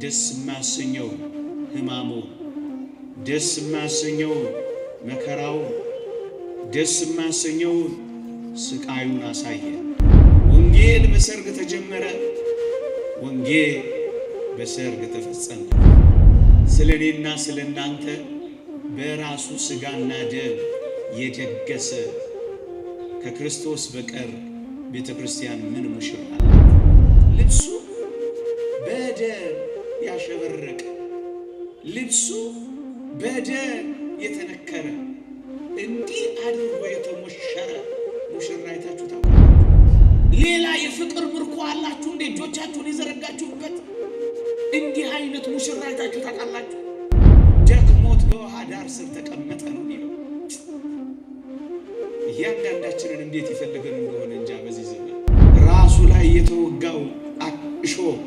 ደስ የማያሰኘው ሕማሙ፣ ደስ የማያሰኘው መከራው፣ ደስ የማያሰኘው ስቃዩን አሳየ። ወንጌል በሰርግ ተጀመረ። ወንጌል በሰርግ ተፈጸመ። ስለኔና ስለናንተ በራሱ ሥጋና ደም የደገሰ ከክርስቶስ በቀር ቤተ ክርስቲያን ምን ሙሽራ አላት? ልብሱ በደም ያሸበረቀ፣ ልብሱ በደም የተነከረ፣ እንዲህ አድርጎ የተሞሸረ ሙሽራ አይታችሁ ታውቃላችሁ? ሌላ የፍቅር ምርኮ አላችሁ እንዴ? እጆቻችሁን የዘረጋችሁበት እንዲህ አይነት ሙሽራ አይታችሁ ታውቃላችሁ? ደክሞት በውሃ ዳር ስር ተቀመጠ ነው የሚለው። እያንዳንዳችንን እንዴት ይፈልገን እንደሆነ እንጃ። በዚህ ዘመን ራሱ ላይ የተወጋው እሾህ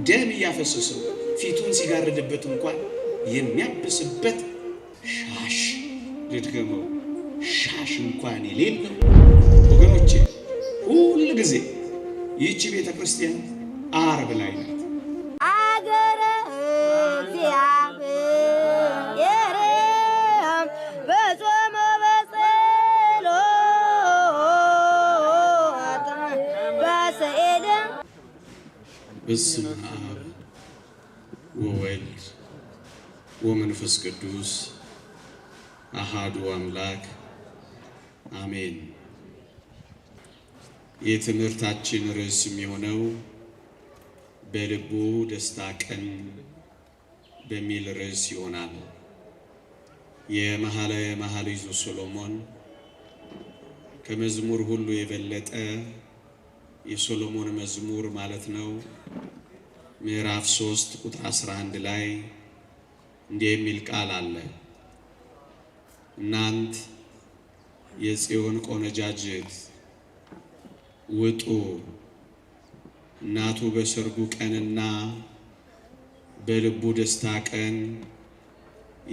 ደም እያፈሰሰው ፊቱን ሲጋርድበት እንኳን የሚያብስበት ሻሽ፣ ልድገመው፣ ሻሽ እንኳን የሌለው ወገኖቼ፣ ሁል ጊዜ ይህች ቤተ ክርስቲያን ዓርብ ላይ ናት። አገረ እግዚአብሔር በጾመ በጸሎት በስዕል በስመ አብ ወወልድ ወመንፈስ ቅዱስ አሃዱ አምላክ አሜን። የትምህርታችን ርዕስ የሚሆነው በልቡ ደስታ ቀን በሚል ርዕስ ይሆናል። የመኃልየ መኃልይ ዘሰሎሞን ከመዝሙር ሁሉ የበለጠ የሶሎሞን መዝሙር ማለት ነው። ምዕራፍ 3 ቁጥር 11 ላይ እንዲህ የሚል ቃል አለ። እናንት የጽዮን ቆነጃጅት ውጡ፣ እናቱ በሰርጉ ቀንና በልቡ ደስታ ቀን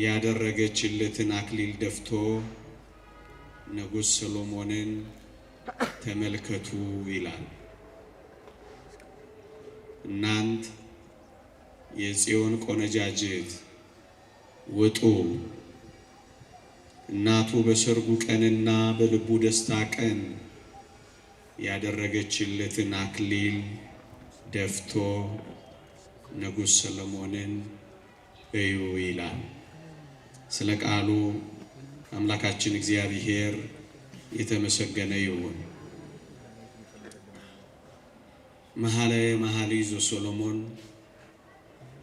ያደረገችለትን አክሊል ደፍቶ ንጉሥ ሰሎሞንን ተመልከቱ ይላል። እናንት የጽዮን ቆነጃጅት ውጡ፣ እናቱ በሰርጉ ቀንና በልቡ ደስታ ቀን ያደረገችለትን አክሊል ደፍቶ ንጉሥ ሰሎሞንን እዩ ይላል። ስለ ቃሉ አምላካችን እግዚአብሔር የተመሰገነ ይሁን። መኃልየ መኃልይ ዘሰሎሞን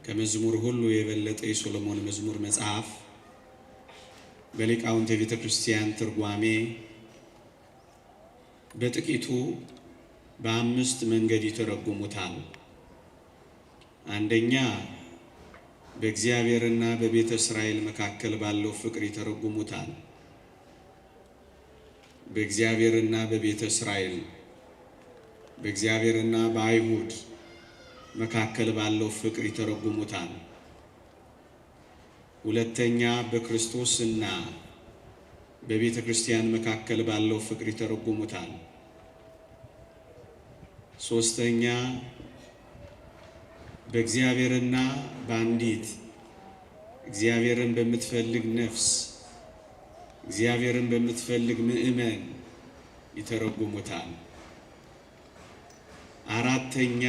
ከመዝሙር ሁሉ የበለጠ የሶሎሞን መዝሙር መጽሐፍ በሊቃውንተ ቤተ ክርስቲያን ትርጓሜ በጥቂቱ በአምስት መንገድ ይተረጉሙታል። አንደኛ በእግዚአብሔርና በቤተ እስራኤል መካከል ባለው ፍቅር ይተረጉሙታል። በእግዚአብሔርና በቤተ እስራኤል፣ በእግዚአብሔርና በአይሁድ መካከል ባለው ፍቅር ይተረጉሙታል። ሁለተኛ በክርስቶስና በቤተ ክርስቲያን መካከል ባለው ፍቅር ይተረጉሙታል። ሶስተኛ በእግዚአብሔርና በአንዲት እግዚአብሔርን በምትፈልግ ነፍስ፣ እግዚአብሔርን በምትፈልግ ምእመን ይተረጉሙታል። አራተኛ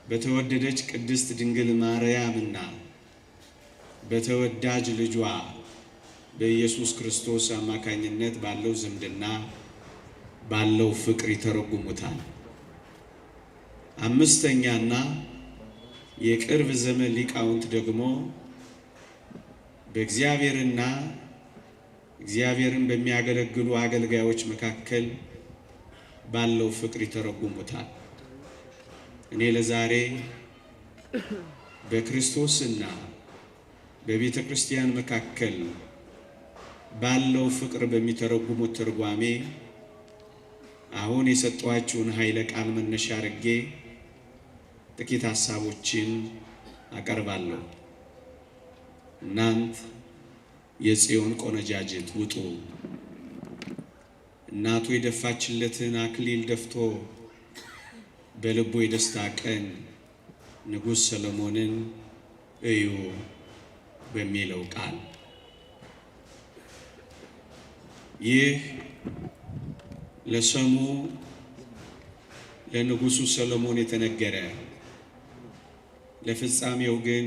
በተወደደች ቅድስት ድንግል ማርያምና በተወዳጅ ልጇ በኢየሱስ ክርስቶስ አማካኝነት ባለው ዝምድና ባለው ፍቅር ይተረጉሙታል። አምስተኛና የቅርብ ዘመን ሊቃውንት ደግሞ በእግዚአብሔርና እግዚአብሔርን በሚያገለግሉ አገልጋዮች መካከል ባለው ፍቅር ይተረጉሙታል። እኔ ለዛሬ በክርስቶስና በቤተ ክርስቲያን መካከል ባለው ፍቅር በሚተረጉሙት ትርጓሜ አሁን የሰጧችሁን ኃይለ ቃል መነሻ አድርጌ ጥቂት ሐሳቦችን አቀርባለሁ። እናንት የጽዮን ቆነጃጅት ውጡ፣ እናቱ የደፋችለትን አክሊል ደፍቶ በልቡ የደስታ ቀን ንጉሥ ሰሎሞንን እዩ በሚለው ቃል ይህ ለሰሙ ለንጉሡ ሰሎሞን የተነገረ ለፍጻሜው ግን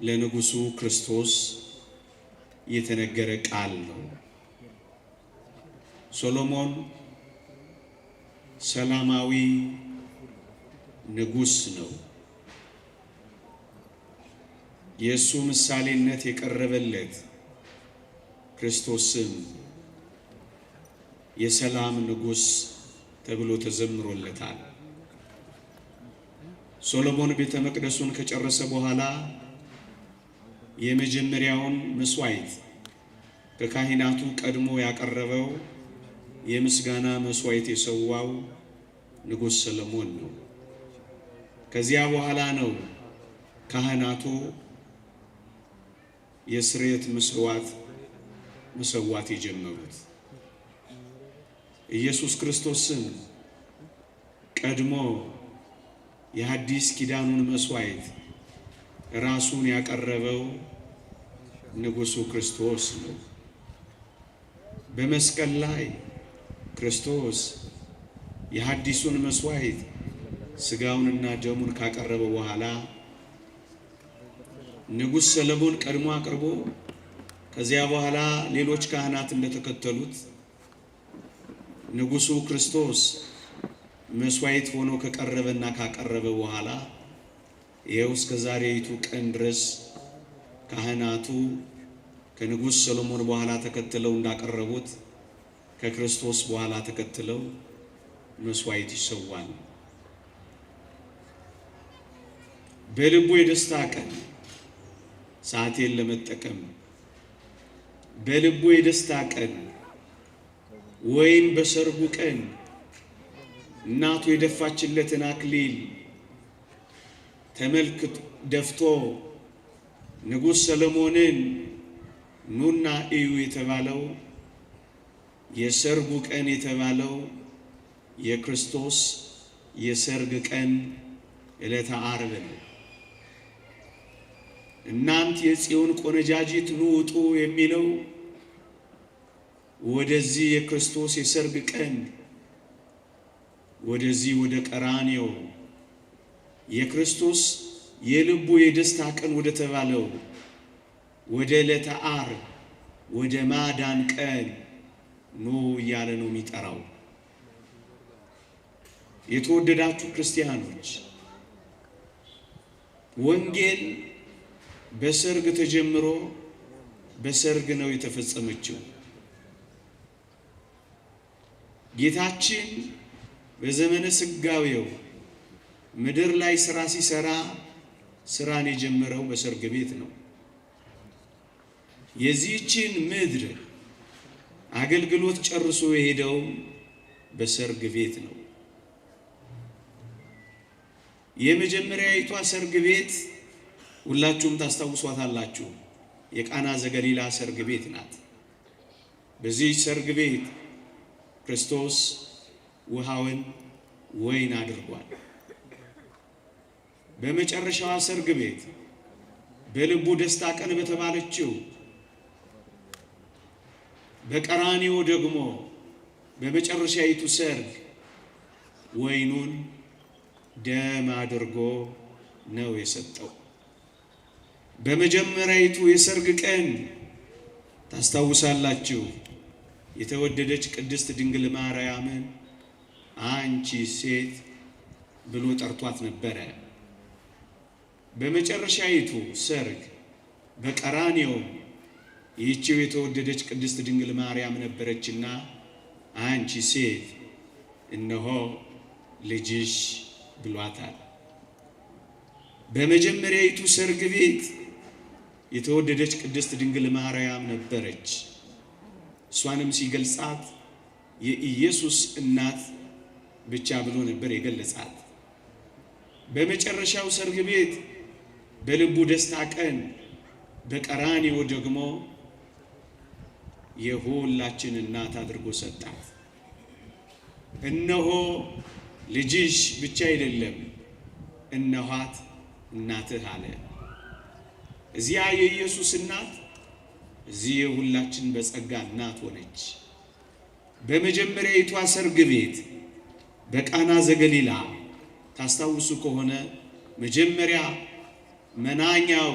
ለንጉሡ ክርስቶስ የተነገረ ቃል ነው። ሰሎሞን ሰላማዊ ንጉሥ ነው። የእሱ ምሳሌነት የቀረበለት ክርስቶስም የሰላም ንጉሥ ተብሎ ተዘምሮለታል። ሰሎሞን ቤተ መቅደሱን ከጨረሰ በኋላ የመጀመሪያውን መስዋዕት ከካህናቱ ቀድሞ ያቀረበው የምስጋና መስዋዕት የሰዋው ንጉሥ ሰሎሞን ነው። ከዚያ በኋላ ነው ካህናቱ የስርየት መስዋዕት የጀመሩት። ኢየሱስ ክርስቶስን ቀድሞ የሐዲስ ኪዳኑን መስዋዕት ራሱን ያቀረበው ንጉሡ ክርስቶስ ነው። በመስቀል ላይ ክርስቶስ የሐዲሱን መስዋዕት ሥጋውንና ደሙን ካቀረበ በኋላ ንጉሥ ሰሎሞን ቀድሞ አቅርቦ ከዚያ በኋላ ሌሎች ካህናት እንደተከተሉት ንጉሡ ክርስቶስ መስዋዕት ሆኖ ከቀረበና ካቀረበ በኋላ ይኸው እስከ ዛሬይቱ ቀን ድረስ ካህናቱ ከንጉሥ ሰሎሞን በኋላ ተከትለው እንዳቀረቡት ከክርስቶስ በኋላ ተከትለው መስዋዕት ይሰዋል። በልቡ የደስታ ቀን ሰዓቴን ለመጠቀም በልቡ የደስታ ቀን ወይም በሰርጉ ቀን እናቱ የደፋችለትን አክሊል ተመልክቶ ደፍቶ ንጉሥ ሰሎሞንን ኑና እዩ የተባለው የሰርጉ ቀን የተባለው የክርስቶስ የሰርግ ቀን ዕለተ ዓርብ ነው። እናንት የጽዮን ቆነጃጅት ኑ ውጡ የሚለው ወደዚህ የክርስቶስ የሰርግ ቀን ወደዚህ ወደ ቀራንዮ የክርስቶስ የልቡ የደስታ ቀን ወደ ተባለው ወደ ዕለተ ዓርብ ወደ ማዳን ቀን ኑ እያለ ነው የሚጠራው። የተወደዳችሁ ክርስቲያኖች ወንጌል በሰርግ ተጀምሮ በሰርግ ነው የተፈጸመችው። ጌታችን በዘመነ ስጋዌው ምድር ላይ ሥራ ሲሰራ ሥራን የጀመረው በሰርግ ቤት ነው። የዚህችን ምድር አገልግሎት ጨርሶ የሄደው በሰርግ ቤት ነው። የመጀመሪያዊቷ ሰርግ ቤት ሁላችሁም ታስታውሷታላችሁ። የቃና ዘገሊላ ሰርግ ቤት ናት። በዚህ ሰርግ ቤት ክርስቶስ ውሃውን ወይን አድርጓል። በመጨረሻዋ ሰርግ ቤት በልቡ ደስታ ቀን በተባለችው በቀራንዮ ደግሞ በመጨረሻይቱ ሰርግ ወይኑን ደም አድርጎ ነው የሰጠው። በመጀመሪያይቱ የሰርግ ቀን ታስታውሳላችሁ፣ የተወደደች ቅድስት ድንግል ማርያምን አንቺ ሴት ብሎ ጠርቷት ነበረ። በመጨረሻይቱ ሰርግ በቀራንዮ ይህችው የተወደደች ቅድስት ድንግል ማርያም ነበረችና አንቺ ሴት እነሆ ልጅሽ ብሏታል። በመጀመሪያይቱ ሰርግ ቤት የተወደደች ቅድስት ድንግል ማርያም ነበረች። እሷንም ሲገልጻት የኢየሱስ እናት ብቻ ብሎ ነበር የገለጻት። በመጨረሻው ሰርግ ቤት በልቡ ደስታ ቀን በቀራንዮ ደግሞ የሁላችን እናት አድርጎ ሰጣት። እነሆ ልጅሽ ብቻ አይደለም እነኋት እናትህ አለ። እዚያ የኢየሱስ እናት እዚህ የሁላችን በጸጋ እናት ሆነች። በመጀመሪያዊቷ ሰርግ ቤት በቃና ዘገሊላ ታስታውሱ ከሆነ መጀመሪያ መናኛው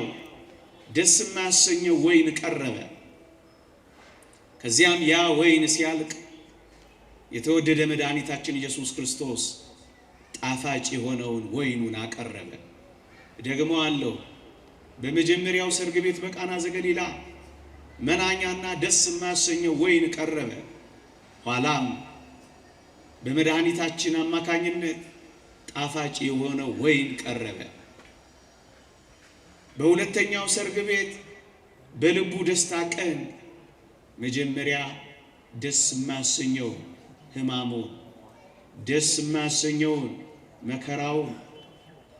ደስ የማያሰኘው ወይን ቀረበ። ከዚያም ያ ወይን ሲያልቅ የተወደደ መድኃኒታችን ኢየሱስ ክርስቶስ ጣፋጭ የሆነውን ወይኑን አቀረበ። ደግሞ አለው በመጀመሪያው ሰርግ ቤት በቃና ዘገሊላ መናኛና ደስ የማያሰኘው ወይን ቀረበ። ኋላም በመድኃኒታችን አማካኝነት ጣፋጭ የሆነው ወይን ቀረበ። በሁለተኛው ሰርግ ቤት በልቡ ደስታ ቀን መጀመሪያ ደስ የማያሰኘው ሕማሙን፣ ደስ የማያሰኘውን መከራውን፣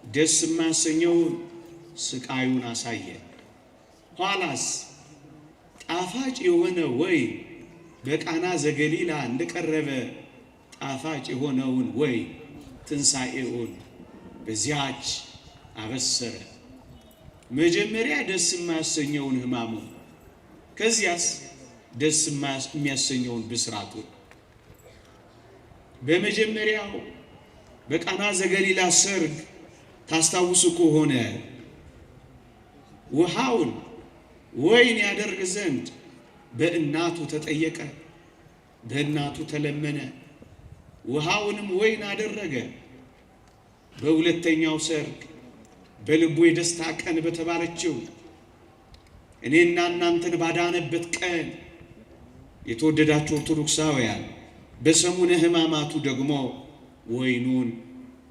ደስ የማያሰኘውን ስቃዩን አሳየ። ኋላስ ጣፋጭ የሆነ ወይን በቃና ዘገሊላ እንደቀረበ ጣፋጭ የሆነውን ወይን ትንሣኤውን በዚያች አበሰረ። መጀመሪያ ደስ የማያሰኘውን ሕማሙን፣ ከዚያስ ደስ የሚያሰኘውን ብስራቱን። በመጀመሪያው በቃና ዘገሊላ ሰርግ ታስታውሱ ከሆነ ውሃውን ወይን ያደርግ ዘንድ በእናቱ ተጠየቀ፣ በእናቱ ተለመነ፣ ውሃውንም ወይን አደረገ። በሁለተኛው ሰርግ በልቡ የደስታ ቀን በተባለችው እኔና እናንተን ባዳነበት ቀን የተወደዳችሁ ኦርቶዶክሳውያን በሰሙነ ሕማማቱ ደግሞ ወይኑን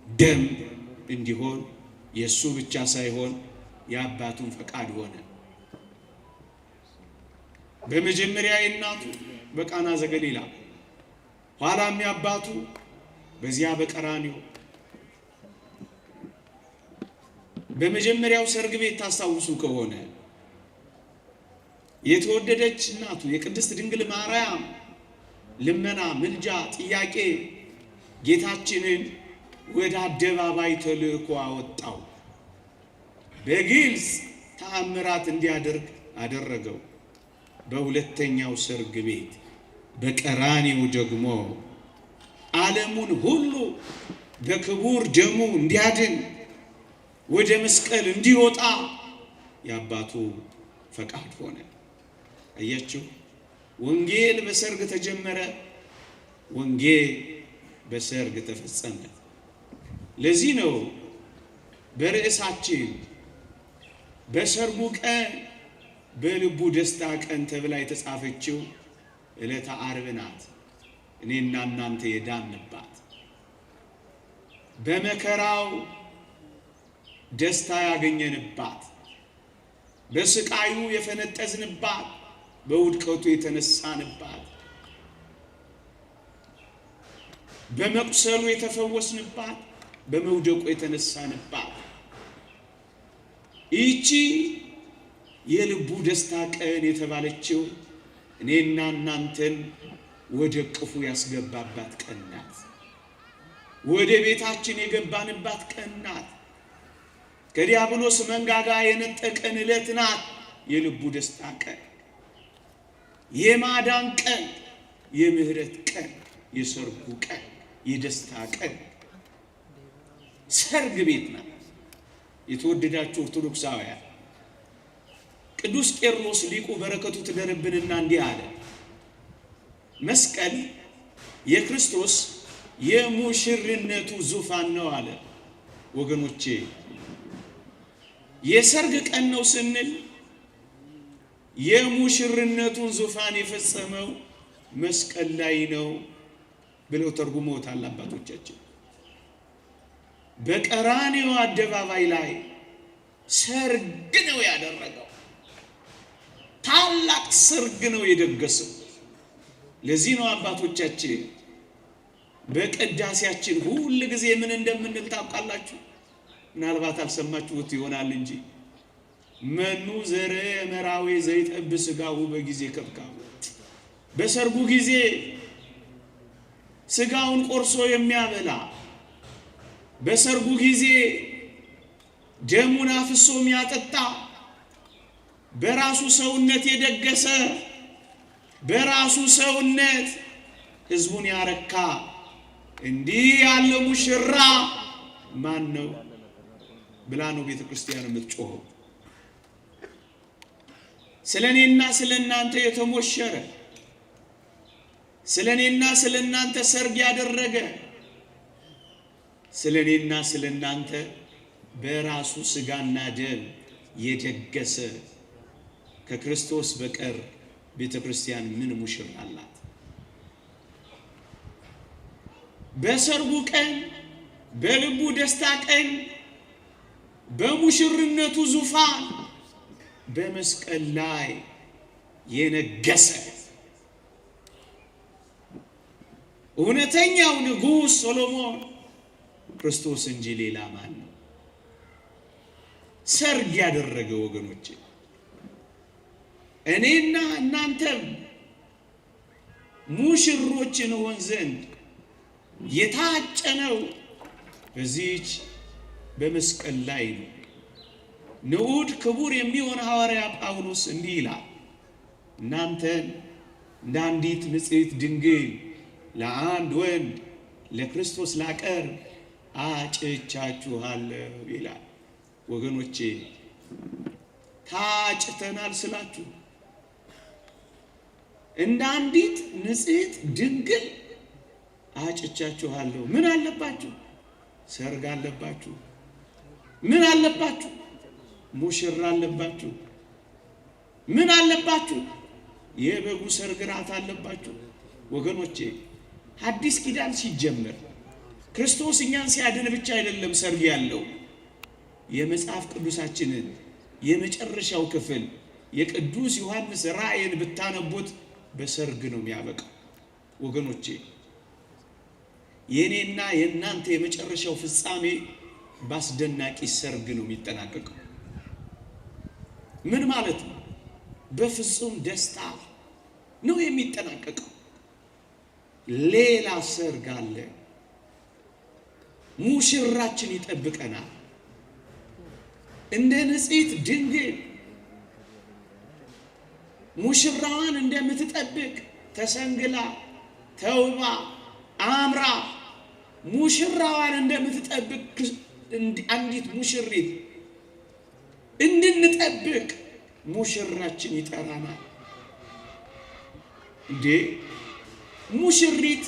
ደም እንዲሆን የእሱ ብቻ ሳይሆን የአባቱን ፈቃድ ሆነ። በመጀመሪያ የእናቱ በቃና ዘገሊላ፣ ኋላም የአባቱ በዚያ በቀራንዮ። በመጀመሪያው ሰርግ ቤት ታስታውሱ ከሆነ የተወደደች እናቱ የቅድስት ድንግል ማርያም ልመና፣ ምልጃ፣ ጥያቄ ጌታችንን ወደ አደባባይ ተልእኮ አወጣው። በግልጽ ተአምራት እንዲያደርግ አደረገው። በሁለተኛው ሰርግ ቤት በቀራንዮ ደግሞ ዓለሙን ሁሉ በክቡር ደሙ እንዲያድን ወደ መስቀል እንዲወጣ የአባቱ ፈቃድ ሆነ። አያችሁ፣ ወንጌል በሰርግ ተጀመረ፣ ወንጌል በሰርግ ተፈጸመ። ለዚህ ነው በርዕሳችን በሰርጉ ቀን በልቡ ደስታ ቀን ተብላ የተጻፈችው ዕለተ ዓርብ ናት። እኔና እናንተ የዳንባት በመከራው ደስታ ያገኘንባት፣ በስቃዩ የፈነጠዝንባት፣ በውድቀቱ የተነሳንባት፣ በመቁሰሉ የተፈወስንባት፣ በመውደቁ የተነሳንባት ይቺ የልቡ ደስታ ቀን የተባለችው እኔና እናንተን ወደ ቅፉ ያስገባባት ቀን ናት። ወደ ቤታችን የገባንባት ቀን ናት። ከዲያብሎስ መንጋጋ የነጠቀን ዕለት ናት። የልቡ ደስታ ቀን፣ የማዳን ቀን፣ የምህረት ቀን፣ የሰርጉ ቀን፣ የደስታ ቀን ሰርግ ቤት ናት። የተወደዳችሁ ኦርቶዶክሳውያን ቅዱስ ቄርሎስ ሊቁ በረከቱ ትደርብንና እንዲህ አለ። መስቀል የክርስቶስ የሙሽርነቱ ዙፋን ነው አለ። ወገኖቼ የሰርግ ቀን ነው ስንል የሙሽርነቱን ዙፋን የፈጸመው መስቀል ላይ ነው ብለው ተርጉመውታል አባቶቻችን። በቀራንዮ አደባባይ ላይ ሰርግ ነው ያደረገው። ታላቅ ሰርግ ነው የደገሰው። ለዚህ ነው አባቶቻችን በቅዳሴያችን ሁል ጊዜ ምን እንደምንል ታውቃላችሁ? ምናልባት አልሰማችሁት ይሆናል እንጂ መኑ ዘረ መራዊ ዘይጠብ ስጋው በጊዜ ከብካቡ፣ በሰርጉ ጊዜ ስጋውን ቆርሶ የሚያበላ፣ በሰርጉ ጊዜ ደሙን አፍሶ የሚያጠጣ በራሱ ሰውነት የደገሰ በራሱ ሰውነት ሕዝቡን ያረካ እንዲህ ያለ ሙሽራ ማን ነው ብላ ነው ቤተ ክርስቲያን የምትጮኸው። ስለኔና ስለናንተ የተሞሸረ ስለኔና ስለናንተ ሰርግ ያደረገ ስለኔና ስለናንተ በራሱ ሥጋና ደም የደገሰ ከክርስቶስ በቀር ቤተ ክርስቲያን ምን ሙሽራ አላት? በሰርጉ ቀን በልቡ ደስታ ቀን በሙሽርነቱ ዙፋን በመስቀል ላይ የነገሰ እውነተኛው ንጉሥ ሶሎሞን ክርስቶስ እንጂ ሌላ ማን ነው? ሰርግ ያደረገ ወገኖቼ እኔና እናንተም ሙሽሮች እንሆን ዘንድ የታጨነው በዚህች በመስቀል ላይ ነው። ንዑድ ክቡር የሚሆን ሐዋርያ ጳውሎስ እንዲህ ይላል፣ እናንተን እንደ አንዲት ንጽሕት ድንግል ለአንድ ወንድ ለክርስቶስ ላቀርብ አጭቻችኋለሁ ይላል። ወገኖቼ ታጭተናል ስላችሁ እንደ አንዲት ንጽሕት ድንግል አጭቻችኋለሁ። ምን አለባችሁ? ሰርግ አለባችሁ። ምን አለባችሁ? ሙሽራ አለባችሁ። ምን አለባችሁ? የበጉ ሰርግ ራት አለባችሁ። ወገኖቼ አዲስ ኪዳን ሲጀመር ክርስቶስ እኛን ሲያድን ብቻ አይደለም ሰርግ ያለው። የመጽሐፍ ቅዱሳችንን የመጨረሻው ክፍል የቅዱስ ዮሐንስ ራእይን ብታነቡት በሰርግ ነው የሚያበቃው። ወገኖቼ የኔና የእናንተ የመጨረሻው ፍጻሜ በአስደናቂ ሰርግ ነው የሚጠናቀቀው። ምን ማለት ነው? በፍጹም ደስታ ነው የሚጠናቀቀው። ሌላ ሰርግ አለ። ሙሽራችን ይጠብቀናል። እንደ ንጽሕት ድንግል ሙሽራዋን እንደምትጠብቅ ተሰንግላ ተውባ አምራ ሙሽራዋን እንደምትጠብቅ አንዲት ሙሽሪት እንድንጠብቅ ሙሽራችን ይጠራናል። እንዴ ሙሽሪት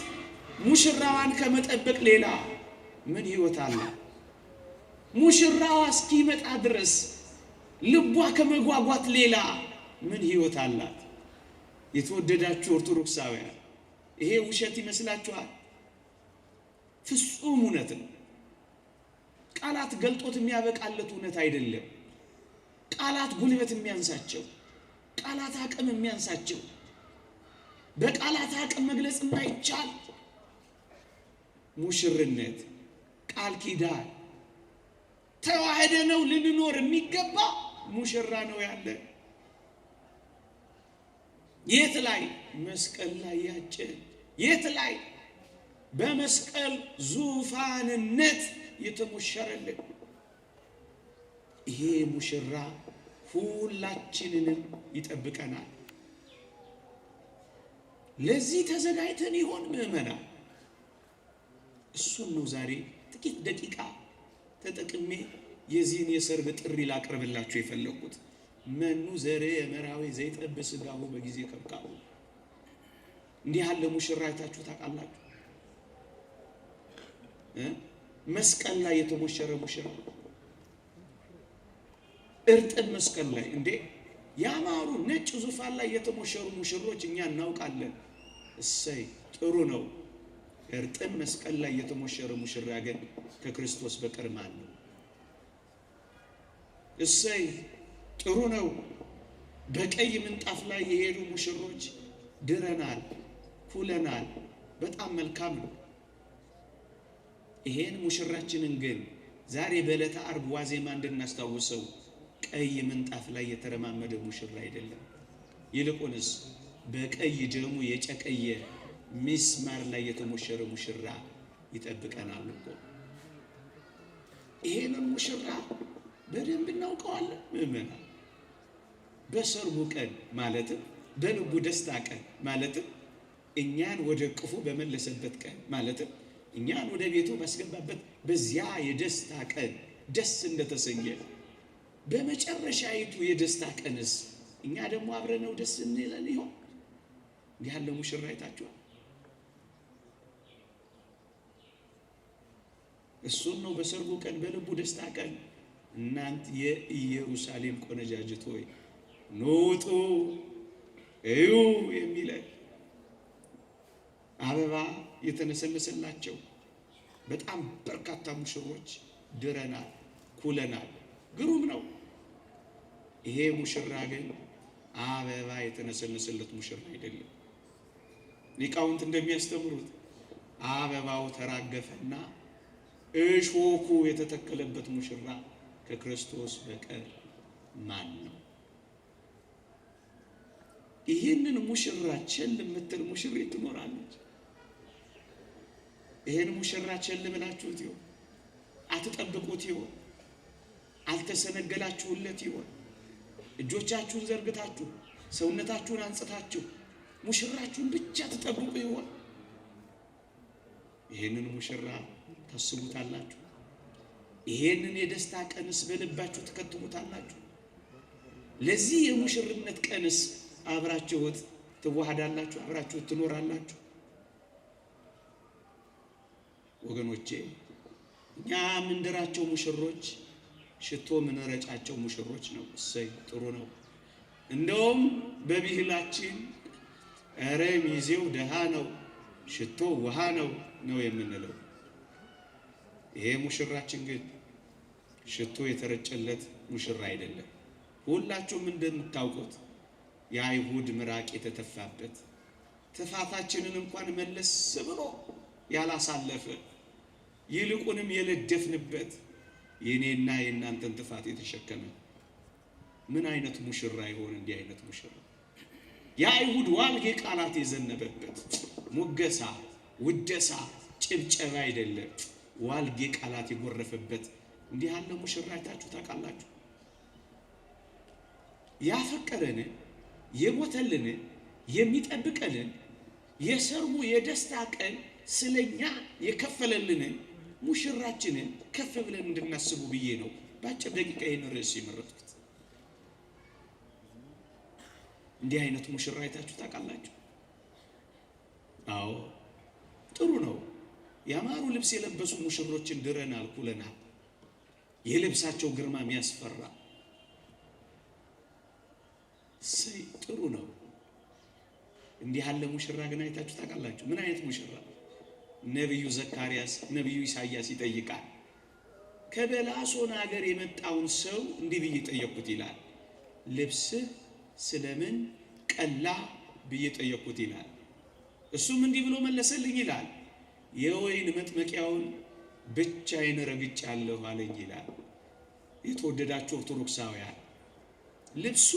ሙሽራዋን ከመጠበቅ ሌላ ምን ሕይወት አለ? ሙሽራዋ እስኪመጣ ድረስ ልቧ ከመጓጓት ሌላ ምን ሕይወት አላት? የተወደዳችሁ ኦርቶዶክሳውያን ይሄ ውሸት ይመስላችኋል? ፍጹም እውነት ነው። ቃላት ገልጦት የሚያበቃለት እውነት አይደለም። ቃላት ጉልበት የሚያንሳቸው፣ ቃላት አቅም የሚያንሳቸው፣ በቃላት አቅም መግለጽ የማይቻል ሙሽርነት ቃል ኪዳን ተዋህደ ነው ልንኖር የሚገባ ሙሽራ ነው ያለ። የት ላይ? መስቀል ላይ ያጨን። የት ላይ? በመስቀል ዙፋንነት የተሞሸረልን ይሄ ሙሽራ ሁላችንንም ይጠብቀናል። ለዚህ ተዘጋጅተን ይሆን ምዕመናን? እሱን ነው ዛሬ ጥቂት ደቂቃ ተጠቅሜ የዚህን የሰርግ ጥሪ ላቀርብላችሁ የፈለኩት። መኑ ዘሬ መራዊ ዘይጠብ ሥጋሁ በጊዜ ከብካሁ። እንዲህ ያለ ሙሽራ አይታችሁ ታውቃላችሁ? መስቀል ላይ የተሞሸረ ሙሽራ፣ እርጥብ መስቀል ላይ እንዴ ያማሩ ነጭ ዙፋን ላይ የተሞሸሩ ሙሽሮች እኛ እናውቃለን። እሰይ ጥሩ ነው። እርጥብ መስቀል ላይ የተሞሸረ ሙሽራ ግን ከክርስቶስ በቀር ማን ነው? እሰይ ጥሩ ነው። በቀይ ምንጣፍ ላይ የሄዱ ሙሽሮች ድረናል፣ ኩለናል። በጣም መልካም ነው። ይሄን ሙሽራችንን ግን ዛሬ በዕለተ ዓርብ ዋዜማ እንድናስታውሰው ቀይ ምንጣፍ ላይ የተረማመደ ሙሽራ አይደለም። ይልቁንስ በቀይ ደሙ የጨቀየ ሚስማር ላይ የተሞሸረ ሙሽራ ይጠብቀናል እኮ። ይሄንን ሙሽራ በደንብ እናውቀዋለን። ምእመናን በሰርጉ ቀን ማለትም በልቡ ደስታ ቀን ማለትም እኛን ወደ ቅፉ በመለሰበት ቀን ማለትም እኛን ወደ ቤቱ ባስገባበት በዚያ የደስታ ቀን ደስ እንደተሰኘ በመጨረሻይቱ የደስታ ቀንስ እኛ ደግሞ አብረነው ደስ እንላለን ይሆን? እንዲህ ያለ ሙሽራ አይታችኋል? እሱን ነው በሰርጉ ቀን በልቡ ደስታ ቀን እናንተ የኢየሩሳሌም ቆነጃጅት ሆይ ኑጡ እዩ የሚለን አበባ የተነሰነሰላቸው በጣም በርካታ ሙሽሮች ድረናል፣ ኩለናል። ግሩም ነው። ይሄ ሙሽራ ግን አበባ የተነሰነሰለት ሙሽራ አይደለም። ሊቃውንት እንደሚያስተምሩት አበባው ተራገፈና እሾኩ የተተከለበት ሙሽራ ከክርስቶስ በቀር ማን ነው? ይህንን ሙሽራ ቸል የምትል ሙሽሪት ትኖራለች። ይህን ሙሽራ ቸል ብላችሁት ይሆን? አትጠብቁት ይሆን? አልተሰነገላችሁለት ይሆን? እጆቻችሁን ዘርግታችሁ ሰውነታችሁን አንጽታችሁ ሙሽራችሁን ብቻ ትጠብቁ ይሆን? ይህንን ሙሽራ ታስቡታላችሁ? ይህንን የደስታ ቀንስ በልባችሁ ትከትሙታላችሁ? ለዚህ የሙሽርነት ቀንስ አብራችሁት ትዋሃዳላችሁ? አብራችሁት ትኖራላችሁ? ወገኖቼ እኛ ምንድራቸው ሙሽሮች ሽቶ ምንረጫቸው ሙሽሮች ነው። እሰይ ጥሩ ነው። እንደውም በብሂላችን ኧረ ሚዜው ደሃ ነው ሽቶ ውሃ ነው የምንለው። ይሄ ሙሽራችን ግን ሽቶ የተረጨለት ሙሽራ አይደለም። ሁላችሁም እንደምታውቁት የአይሁድ ምራቅ የተተፋበት ትፋታችንን እንኳን መለስ ብሎ ያላሳለፈ ይልቁንም የለደፍንበት የኔና የእናንተን ጥፋት የተሸከመ ምን አይነት ሙሽራ ይሆን? እንዲህ አይነት ሙሽራ የአይሁድ ዋልጌ ቃላት የዘነበበት ሙገሳ፣ ውደሳ፣ ጭብጨባ አይደለም፣ ዋልጌ ቃላት የጎረፈበት እንዲህ ያለ ሙሽራ አይታችሁ ታውቃላችሁ? ያፈቀረን የሞተልን የሚጠብቀልን የሰርጉ የደስታ ቀን ስለኛ የከፈለልን ሙሽራችንን ከፍ ብለን እንድናስቡ ብዬ ነው በአጭር ደቂቃ ይህን ርዕስ የመረጥኩት። እንዲህ አይነት ሙሽራ አይታችሁ ታውቃላችሁ? አዎ ጥሩ ነው። ያማሩ ልብስ የለበሱ ሙሽሮችን ድረናል፣ ኩለናል። የልብሳቸው ግርማ የሚያስፈራ ጥሩ ነው። እንዲህ ያለ ሙሽራ ግን አይታችሁ ታውቃላችሁ? ምን አይነት ሙሽራ? ነቢዩ ዘካርያስ ነቢዩ ኢሳያስ ይጠይቃል። ከበላሶን ሀገር የመጣውን ሰው እንዲህ ብዬ ጠየቅኩት ይላል። ልብስህ ስለምን ቀላ ብዬ ጠየቅኩት ይላል። እሱም እንዲህ ብሎ መለሰልኝ ይላል። የወይን መጥመቂያውን ብቻዬን ረግጫለሁ አለኝ ይላል። የተወደዳችሁ ኦርቶዶክሳውያን ልብሱ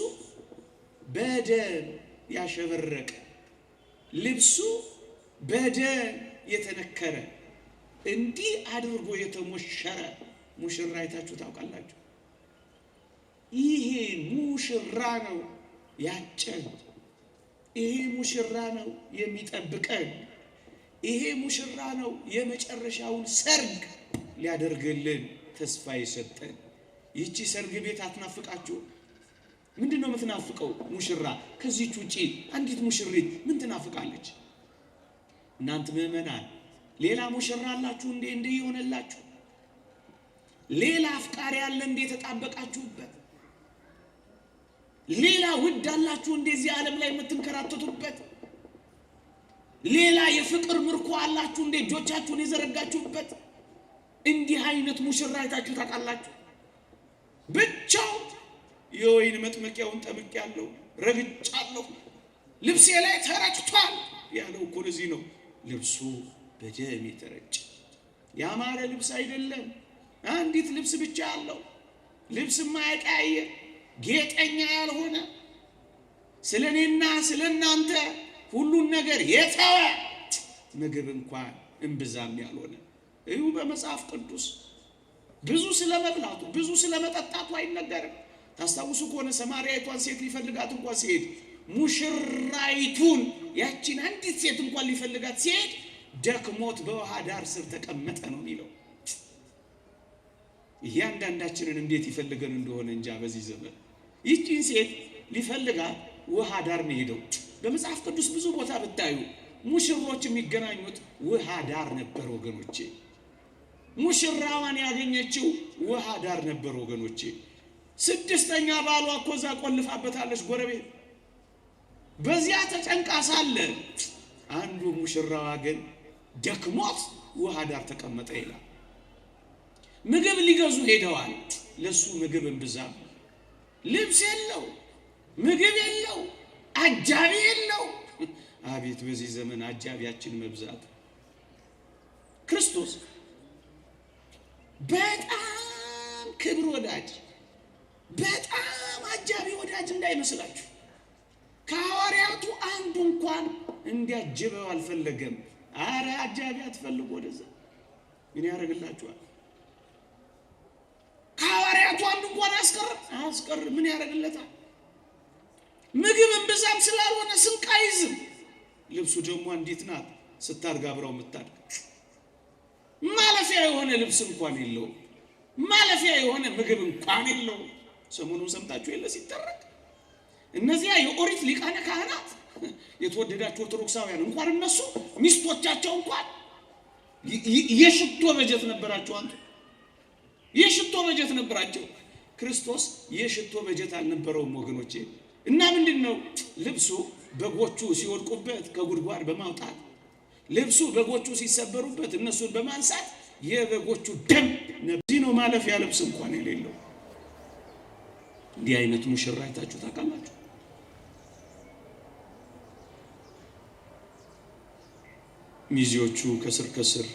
በደም ያሸበረቀ ልብሱ በደም የተነከረ እንዲህ አድርጎ የተሞሸረ ሙሽራ አይታችሁ ታውቃላችሁ? ይሄ ሙሽራ ነው ያጨን። ይሄ ሙሽራ ነው የሚጠብቀን። ይሄ ሙሽራ ነው የመጨረሻውን ሰርግ ሊያደርግልን ተስፋ የሰጠን። ይህቺ ሰርግ ቤት አትናፍቃችሁ? ምንድን ነው የምትናፍቀው ሙሽራ? ከዚህች ውጪ አንዲት ሙሽሪት ምን ትናፍቃለች? እናንተ ምእመናን ሌላ ሙሽራ አላችሁ እንዴ? እንዴ ይሆነላችሁ? ሌላ አፍቃሪ አለ እንዴ ተጣበቃችሁበት? ሌላ ውድ አላችሁ እንዴ እዚህ ዓለም ላይ የምትንከራተቱበት? ሌላ የፍቅር ምርኮ አላችሁ እንዴ እጆቻችሁን የዘረጋችሁበት? እንዲህ አይነት ሙሽራ አይታችሁ ታውቃላችሁ? ብቻው የወይን መጥመቂያውን ጠምቄያለሁ፣ ረግጫለሁ፣ ልብሴ ላይ ተረጭቷል ያለው እኮ ለዚህ ነው። ልብሱ በደም የተረጨ ያማረ ልብስ አይደለም። አንዲት ልብስ ብቻ ያለው ልብስ የማይቀያየር ጌጠኛ ያልሆነ ስለኔና ስለናንተ ሁሉን ነገር የተወ ምግብ እንኳን እምብዛም ያልሆነ እዩ። በመጽሐፍ ቅዱስ ብዙ ስለመብላቱ ብዙ ስለመጠጣቱ አይነገርም። ታስታውሱ ከሆነ ሰማርያዊቷን ሴት ሊፈልጋት እንኳን ሲሄድ ሙሽራይቱን ያቺን አንዲት ሴት እንኳን ሊፈልጋት ሲሄድ ደክሞት በውሃ ዳር ስር ተቀመጠ ነው የሚለው። እያንዳንዳችንን እንዴት ይፈልገን እንደሆነ እንጃ። በዚህ ዘመን ይቺን ሴት ሊፈልጋት ውሃ ዳር ነው ሄደው። በመጽሐፍ ቅዱስ ብዙ ቦታ ብታዩ ሙሽሮች የሚገናኙት ውሃ ዳር ነበር ወገኖቼ። ሙሽራዋን ያገኘችው ውሃ ዳር ነበር ወገኖቼ። ስድስተኛ ባሏ እኮ እዛ ቆልፋበታለች ጎረቤት። በዚያ ተጨንቃ ሳለ አንዱ ሙሽራዋ ግን ደክሞት ውሃ ዳር ተቀመጠ ይላል። ምግብ ሊገዙ ሄደዋል። ለሱ ምግብ እንብዛም፣ ልብስ የለው፣ ምግብ የለው፣ አጃቢ የለው። አቤት በዚህ ዘመን አጃቢያችን መብዛት። ክርስቶስ በጣም ክብር ወዳጅ፣ በጣም አጃቢ ወዳጅ እንዳይመስላችሁ። ከሐዋርያቱ አንዱ እንኳን እንዲያጅበው አልፈለገም። አረ አጃቢ አትፈልጉ ወደዛ ምን ያደርግላችኋል? ከሐዋርያቱ አንዱ እንኳን አስቀር ምን ያደርግለታል? ምግብ እንብዛም ስላልሆነ ስንቅ አይዝም። ልብሱ ደግሞ እንዴት ናት ስታርጋ አብረው የምታድግ ማለፊያ የሆነ ልብስ እንኳን የለው፣ ማለፊያ የሆነ ምግብ እንኳን የለው። ሰሞኑን ሰምታችሁ የለ ሲተረክ እነዚያ የኦሪት ሊቃነ ካህናት የተወደዳችሁ ኦርቶዶክሳውያን እንኳን እነሱ ሚስቶቻቸው እንኳን የሽቶ በጀት ነበራቸው። አንተ የሽቶ በጀት ነበራቸው። ክርስቶስ የሽቶ በጀት አልነበረውም ወገኖቼ። እና ምንድነው ልብሱ በጎቹ ሲወድቁበት ከጉድጓድ በማውጣት ልብሱ በጎቹ ሲሰበሩበት እነሱን በማንሳት የበጎቹ ደም ነዚህ ነው ማለፊያ ልብስ እንኳን የሌለው። እንዲህ አይነት ሙሽራ አይታችሁ ታውቃላችሁ? ሚዜዎቹ ከስር ከስር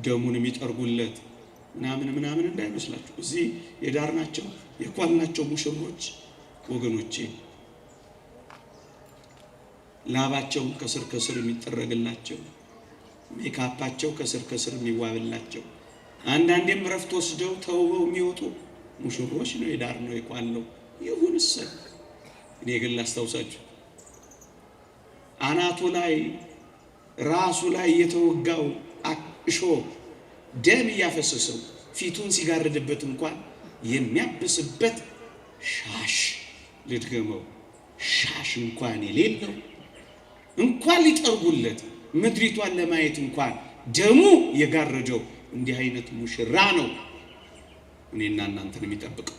ደሙን የሚጠርጉለት ምናምን እንዳይመስላችሁ። እዚህ የዳር ናቸው የኳል ናቸው ሙሽሮች ወገኖቼ። ላባቸው ከስር ከስር የሚጠረግላቸው፣ ሜካፓቸው ከስር ከስር የሚዋብላቸው፣ አንዳንዴም ረፍት ወስደው ተውበው የሚወጡ ሙሽሮች ነው። የዳር ነው የኳል ነው ይሁንስ። እኔ ግን ላስታውሳችሁ አናቱ ላይ ራሱ ላይ የተወጋው እሾህ ደም እያፈሰሰው ፊቱን ሲጋርድበት እንኳን የሚያብስበት ሻሽ ልድገመው ሻሽ እንኳን የሌለው እንኳን ሊጠርጉለት ምድሪቷን ለማየት እንኳን ደሙ የጋረደው እንዲህ አይነት ሙሽራ ነው እኔና እናንተን የሚጠብቀው።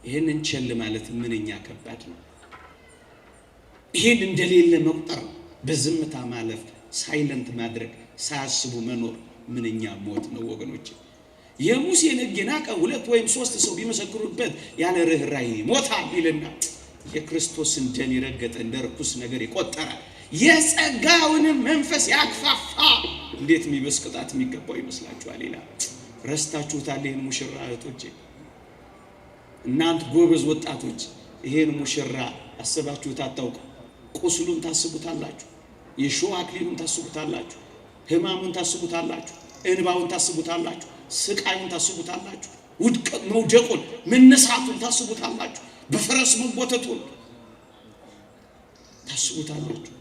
ይሄንን ቸል ማለት ምንኛ ከባድ ነው። ይሄን እንደሌለ መቁጠር፣ በዝምታ ማለፍ፣ ሳይለንት ማድረግ፣ ሳያስቡ መኖር ምንኛ ሞት ነው ወገኖች። የሙሴን ሕግ የናቀ 2 ወይም 3 ሰው ቢመሰክሩበት ያለ ርኅራኄ ይሞታል ይልና የክርስቶስን ደም የረገጠ እንደ ርኩስ ነገር የቆጠረ የጸጋውንም መንፈስ ያክፋፋ እንዴት የሚበስ ቅጣት የሚገባው ይመስላችኋል? ይላል። ረስታችሁታል ይህን ሙሽራ እህቶቼ። እናንተ ጎበዝ ወጣቶች ይሄን ሙሽራ አስባችሁት አታውቁ። ቁስሉን ታስቡታላችሁ፣ የሾህ አክሊሉን ታስቡታላችሁ፣ ሕማሙን ታስቡታላችሁ፣ እንባውን ታስቡታላችሁ፣ ስቃዩን ታስቡታላችሁ፣ ውድቀት መውደቁን መነሳቱን ታስቡታላችሁ፣ በፈረስ መጎተቱን ታስቡታላችሁ።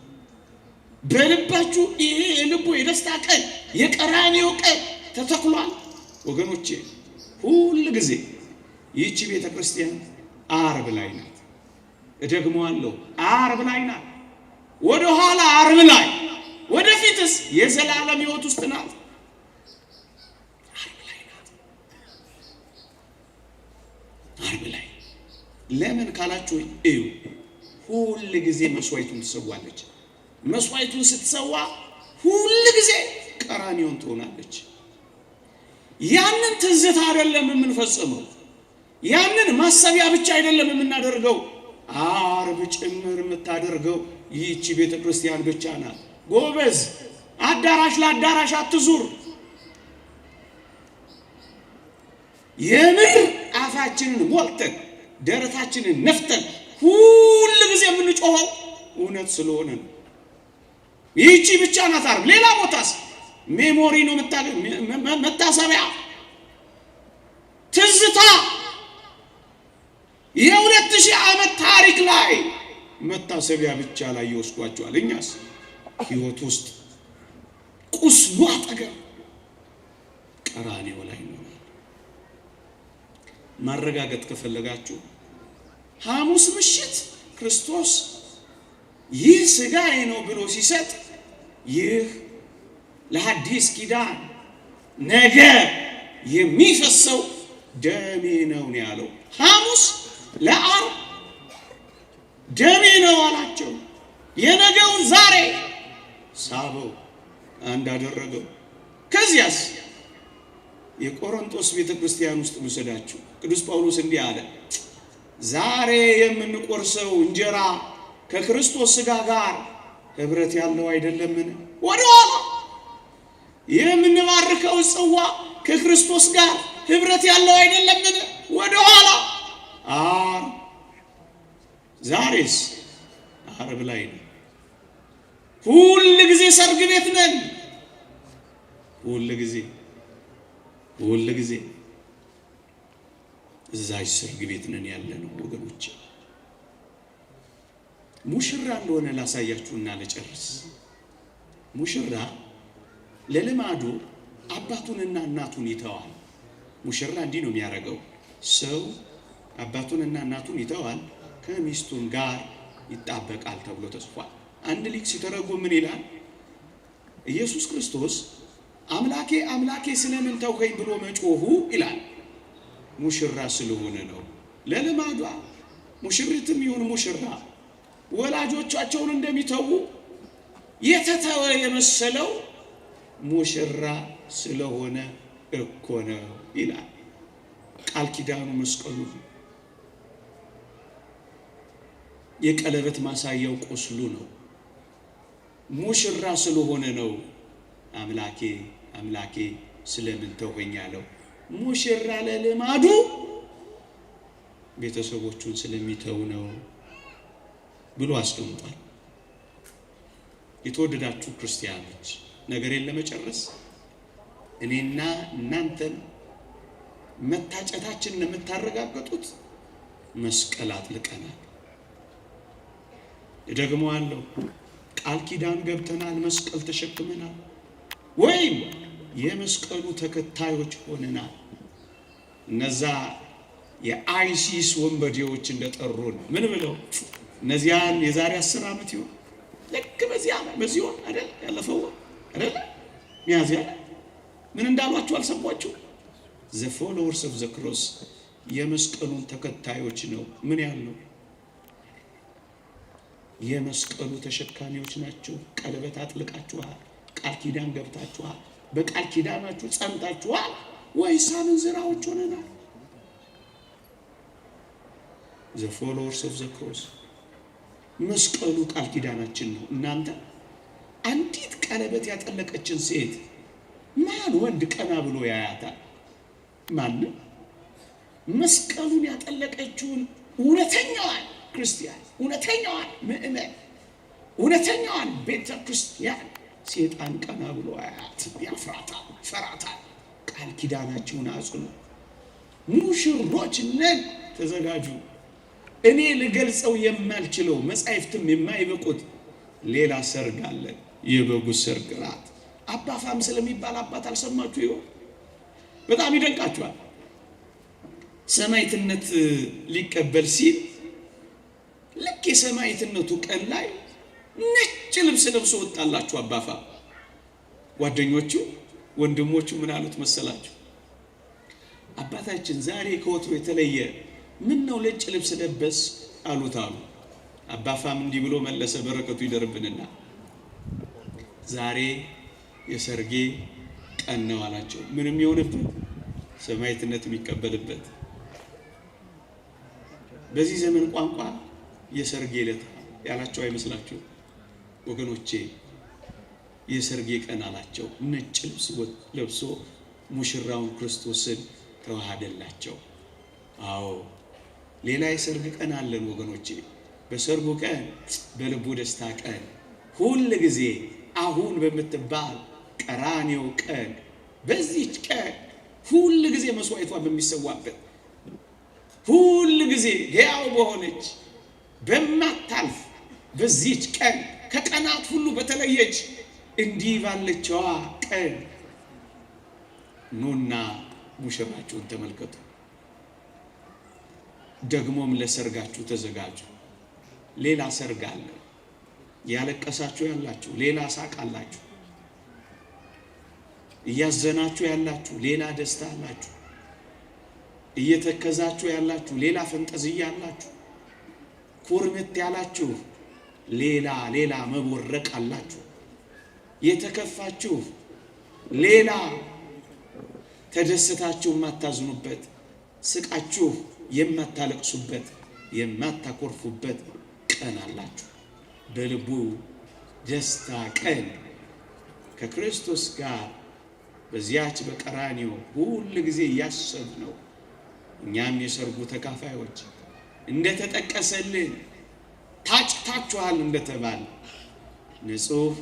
በልባችሁ ይሄ የልቡ የደስታ ቀን የቀራንዮ ቀን ተተክሏል ወገኖቼ። ሁሉ ጊዜ ይህች ቤተ ክርስቲያን ዓርብ ላይ ናት። እደግመዋለሁ፣ ዓርብ ላይ ናት። ወደ ኋላ ዓርብ ላይ፣ ወደፊትስ የዘላለም ሕይወት ውስጥ ናት። ዓርብ ላይ ናት። ዓርብ ላይ ለምን ካላችሁ እዩ፣ ሁሉ ጊዜ መስዋዕቱን ትሰዋለች። መስዋዕቱን ስትሰዋ ሁሉ ጊዜ ቀራንዮን ትሆናለች። ያንን ትዝታ አይደለም የምንፈጽመው፣ ያንን ማሰቢያ ብቻ አይደለም የምናደርገው፣ ዓርብ ጭምር የምታደርገው ይህች ቤተ ክርስቲያን ብቻ ናት። ጎበዝ፣ አዳራሽ ለአዳራሽ አትዙር። የምር አፋችንን ሞልተን ደረታችንን ነፍተን ሁሉ ጊዜ የምንጮኸው እውነት ስለሆነ ነው። ይህቺ ብቻ ናት ዓርብ። ሌላ ቦታስ ሜሞሪ ነው መታሰቢያ፣ የ2000 ዓመት ታሪክ ላይ መታሰቢያ ብቻ ላይ ይወስዷቸዋል። እኛስ ሕይወት ውስጥ ቁስሉ አጠገብ ቀራንዮ ላይ ነው። ማረጋገጥ ከፈለጋችሁ ሐሙስ ምሽት ክርስቶስ ይህ ሥጋዬ ነው ብሎ ሲሰጥ ይህ ለሐዲስ ኪዳን ነገ የሚፈሰው ደሜ ነው ያለው። ሐሙስ ለዓርብ ደሜ ነው አላቸው። የነገውን ዛሬ ሳበው፣ አንድ አደረገው። ከዚያስ የቆሮንቶስ ቤተክርስቲያን ውስጥ ልውሰዳችሁ። ቅዱስ ጳውሎስ እንዲህ አለ፣ ዛሬ የምንቆርሰው እንጀራ ከክርስቶስ ሥጋ ጋር ኅብረት ያለው አይደለምን? ወደኋላ የምንባርከው ጽዋ ከክርስቶስ ጋር ኅብረት ያለው አይደለምን? ወደኋላ ዛሬስ ዓርብ ላይ ነው። ሁል ጊዜ ሰርግ ቤት ነን። ሁል ጊዜ እዛች ሰርግ ቤት ነን ያለነው ወገኖች። ሙሽራ እንደሆነ ላሳያችሁና ለጨርስ። ሙሽራ ለልማዱ አባቱንና እናቱን ይተዋል። ሙሽራ እንዲህ ነው የሚያደርገው። ሰው አባቱንና እናቱን ይተዋል፣ ከሚስቱም ጋር ይጣበቃል ተብሎ ተጽፏል። አንድ ሊቅ ሲተረጉም ምን ይላል? ኢየሱስ ክርስቶስ አምላኬ አምላኬ ስለምን ተውከኝ ብሎ መጮሁ ይላል ሙሽራ ስለሆነ ነው። ለልማዷ ሙሽሪትም ይሁን ሙሽራ ወላጆቻቸውን እንደሚተዉ የተተወ የመሰለው ሙሽራ ስለሆነ እኮ ነው ይላል። ቃል ኪዳኑ መስቀሉ፣ የቀለበት ማሳያው ቁስሉ ነው። ሙሽራ ስለሆነ ነው አምላኬ አምላኬ ስለምን ተውከኝ ያለው። ሙሽራ ለልማዱ ቤተሰቦቹን ስለሚተው ነው ብሎ አስቀምጧል። የተወደዳችሁ ክርስቲያኖች ነገሬን ለመጨረስ እኔና እናንተን መታጨታችንን የምታረጋግጡት መስቀል አጥልቀናል። እደግመዋለሁ፣ ቃል ኪዳን ገብተናል፣ መስቀል ተሸክመናል፣ ወይም የመስቀሉ ተከታዮች ሆነናል። እነዛ የአይሲስ ወንበዴዎች እንደጠሩን ምን ብለው እነዚያን የዛሬ 10 ዓመት ይሁን ልክ በዚህ ወር አይደል ያለፈው አይደል ሚያዝያ ምን እንዳሏችሁ አልሰማችሁ? the followers of the cross የመስቀሉን ተከታዮች ነው። ምን ያለው የመስቀሉ ተሸካሚዎች ናቸው። ቀለበት አጥልቃችኋል፣ ቃል ኪዳን ገብታችኋል፣ በቃል ኪዳናችሁ ጸንታችኋል ወይስ አመንዝራዎች ሆነናል? the followers of the cross መስቀሉ ቃል ኪዳናችን ነው። እናንተ አንዲት ቀለበት ያጠለቀችን ሴት ማን ወንድ ቀና ብሎ ያያታል? ማንም። መስቀሉን ያጠለቀችውን እውነተኛዋን ክርስቲያን፣ እውነተኛዋን ምእመን፣ እውነተኛዋን ቤተ ክርስቲያን ሴጣን ቀና ብሎ ያያት፣ ያፍራታል፣ ፈራታል። ቃል ኪዳናችሁን አጽኑ። ሙሽሮች ነን፣ ተዘጋጁ። እኔ ልገልጸው የማልችለው መጻሕፍትም የማይበቁት ሌላ ሰርግ አለ። የበጉ ሰርግ ራት አባ ፋም ስለሚባል አባት አልሰማችሁ ይሆን? በጣም ይደንቃችኋል። ሰማዕትነት ሊቀበል ሲል ልክ የሰማዕትነቱ ቀን ላይ ነጭ ልብስ ለብሶ ወጣላችሁ አባ ፋም። ጓደኞቹ ወንድሞቹ ምን አሉት መሰላችሁ? አባታችን ዛሬ ከወትሮ የተለየ ምን ነው ነጭ ልብስ ለበስ አሉት አሉ። አባ ፋም እንዲህ ብሎ መለሰ፣ በረከቱ ይደርብንና ዛሬ የሰርጌ ቀን ነው አላቸው። ምንም የሆነበት ሰማዕትነት የሚቀበልበት በዚህ ዘመን ቋንቋ የሰርጌ ዕለት ያላቸው አይመስላችሁ ወገኖቼ? የሰርጌ ቀን አላቸው። ነጭ ልብስ ለብሶ ሙሽራውን ክርስቶስን ተዋሃደላቸው። አዎ ሌላ የሰርግ ቀን አለን ወገኖቼ። በሰርጉ ቀን፣ በልቡ ደስታ ቀን፣ ሁል ጊዜ አሁን በምትባል ቀራንዮ ቀን፣ በዚች ቀን ሁል ጊዜ መስዋዕቷ በሚሰዋበት ሁል ጊዜ ሕያው በሆነች በማታልፍ በዚህች ቀን ከቀናት ሁሉ በተለየች እንዲህ ባለችዋ ቀን ኑና ሙሽራችሁን ተመልከቱ። ደግሞም ለሰርጋችሁ ተዘጋጁ። ሌላ ሰርግ አለ። ያለቀሳችሁ ያላችሁ ሌላ ሳቅ አላችሁ። እያዘናችሁ ያላችሁ ሌላ ደስታ አላችሁ። እየተከዛችሁ ያላችሁ ሌላ ፈንጠዝያ አላችሁ። ኩርምት ያላችሁ ሌላ መቦረቅ አላችሁ። የተከፋችሁ ሌላ ተደስታችሁ የማታዝኑበት፣ ስቃችሁ የማታለቅሱበት፣ የማታኮርፉበት ቀን አላችሁ። በልቡ ደስታ ቀን ከክርስቶስ ጋር በዚያች በቀራንዮ ሁል ጊዜ እያሰብነው እኛም የሰርጉ ተካፋዮች እንደተጠቀሰልን ታጭታችኋል እንደተባለ ንጹሕ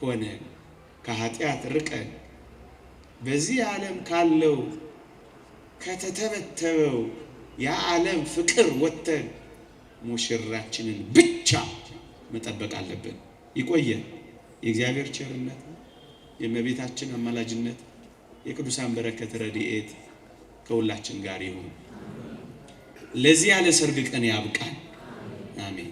ሆነን ከኃጢአት ርቀን በዚህ ዓለም ካለው ከተተበተበው የዓለም ፍቅር ወጥተን ሙሽራችንን ብቻ መጠበቅ አለብን። ይቆየን። የእግዚአብሔር ቸርነት፣ የእመቤታችን አማላጅነት፣ የቅዱሳን በረከት ረድኤት ከሁላችን ጋር ይሁን። ለዚህ ያለ ሰርግ ቀን ያብቃን። አሜን።